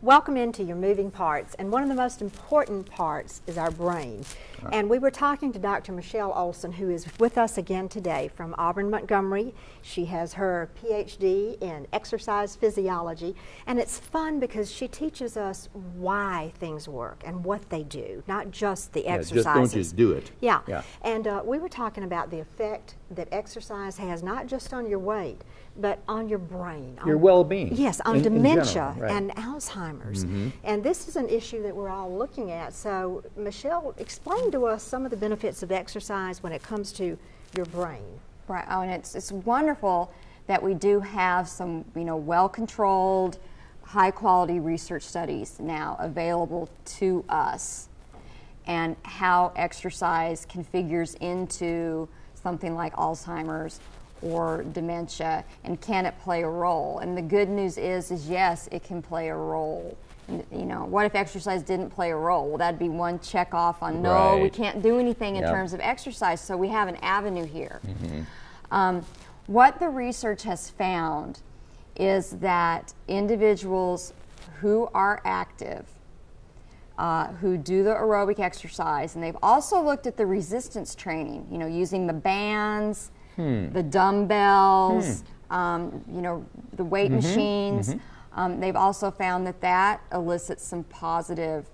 Welcome into your moving parts, and one of the most important parts is our brain. And we were talking to Dr. Michele Olsen, who is with us again today from Auburn-Montgomery. She has her Ph.D. in Exercise Physiology, and it's fun because she teaches us why things work and what they do, not just the exercises. Just don't just do it. Yeah. And we were talking about the effect that exercise has not just on your weight, but on your brain. Your well-being. Yes, on dementia and Alzheimer's. Mm-hmm. And this is an issue that we're all looking at. So, Michele, explain to us some of the benefits of exercise when it comes to your brain. Right. Oh, and it's wonderful that we do have some, well-controlled, high-quality research studies now available to us, and how exercise configures into something like Alzheimer's or dementia, and can it play a role? And the good news is yes, it can play a role. And, what if exercise didn't play a role? Well, that'd be one check off on no, we can't do anything in terms of exercise, so we have an avenue here. Mm-hmm. What the research has found is that individuals who are active, who do the aerobic exercise, and they've also looked at the resistance training, using the bands, the dumbbells, the weight machines. They've also found that elicits some positive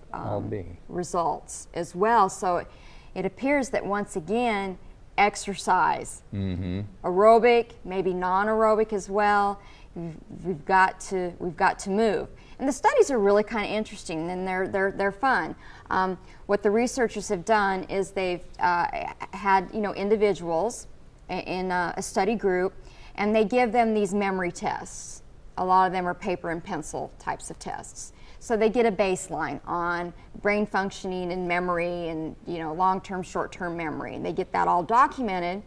results as well. So it appears that once again, exercise, aerobic, maybe non-aerobic as well, we've got to move. And the studies are really kind of interesting, and they're fun. What the researchers have done is they've had individuals in a study group, and they give them these memory tests. A lot of them are paper and pencil types of tests. So they get a baseline on brain functioning and memory and long-term, short-term memory. And they get that all documented,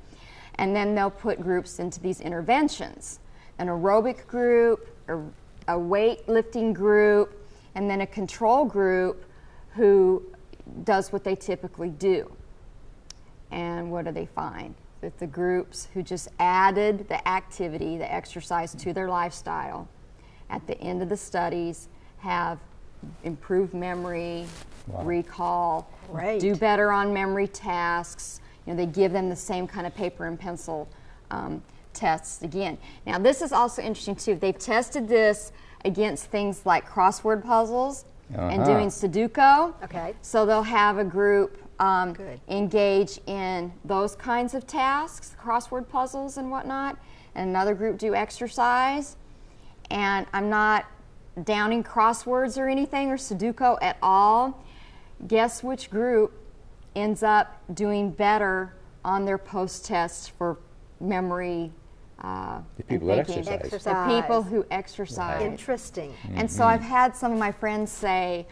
and then they'll put groups into these interventions. An aerobic group, a weightlifting group, and then a control group who does what they typically do. And what do they find? That the groups who just added the activity, the exercise to their lifestyle, at the end of the studies have improved memory, recall, do better on memory tasks. They give them the same kind of paper and pencil tests again. Now, this is also interesting too. They've tested this against things like crossword puzzles and doing Sudoku. Okay. So they'll have a group engage in those kinds of tasks, crossword puzzles and whatnot, and another group do exercise. And I'm not downing crosswords or anything or Sudoku at all. Guess which group ends up doing better on their post-tests for memory? The people that exercise. The people who exercise. Interesting. And so I've had some of my friends say,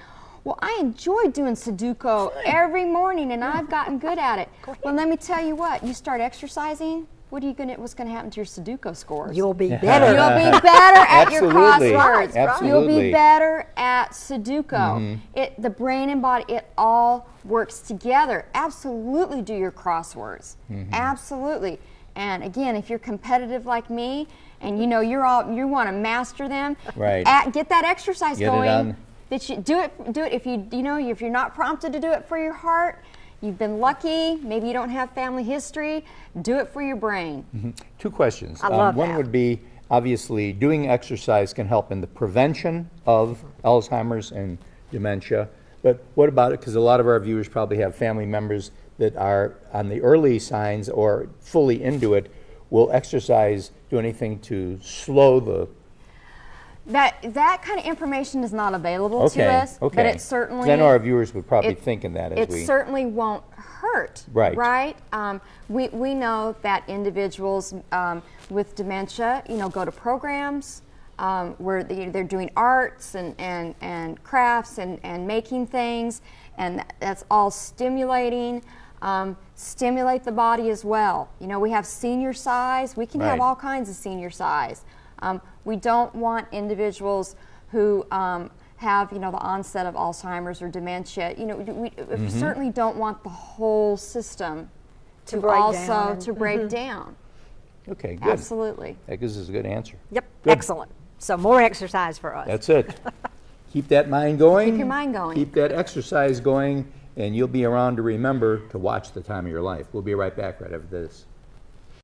well, I enjoy doing Sudoku every morning, and I've gotten good at it. Well, let me tell you what. You start exercising, what's going to happen to your Sudoku scores? You'll be better. You'll be better at your crosswords. Absolutely. You'll be better at Sudoku. The brain and body, it all works together. Absolutely do your crosswords. Absolutely. And again, if you're competitive like me, and you want to master them, get that exercise going. That you do it if if you're not prompted to do it for your heart, you've been lucky, maybe you don't have family history, do it for your brain. Two questions. I love one that. would be, obviously, doing exercise can help in the prevention of Alzheimer's and dementia, but what about it, because a lot of our viewers probably have family members that are on the early signs or fully into it. Will exercise do anything to slow the... That kind of information is not available to us, but it certainly... I know our viewers would probably think in that as it certainly won't hurt, right? We know that individuals with dementia, go to programs where they're doing arts and crafts and making things, and that's all stimulating. Stimulate the body as well. We have senior size. We can have all kinds of senior size. We don't want individuals who have, the onset of Alzheimer's or dementia. We certainly don't want the whole system to break down. Okay, good. Absolutely. That gives us a good answer. Yep, Good. excellent. So more exercise for us. That's it. keep that mind going. Keep your mind going. Keep that exercise going, and you'll be around to remember to watch the time of your life. We'll be right back right after this.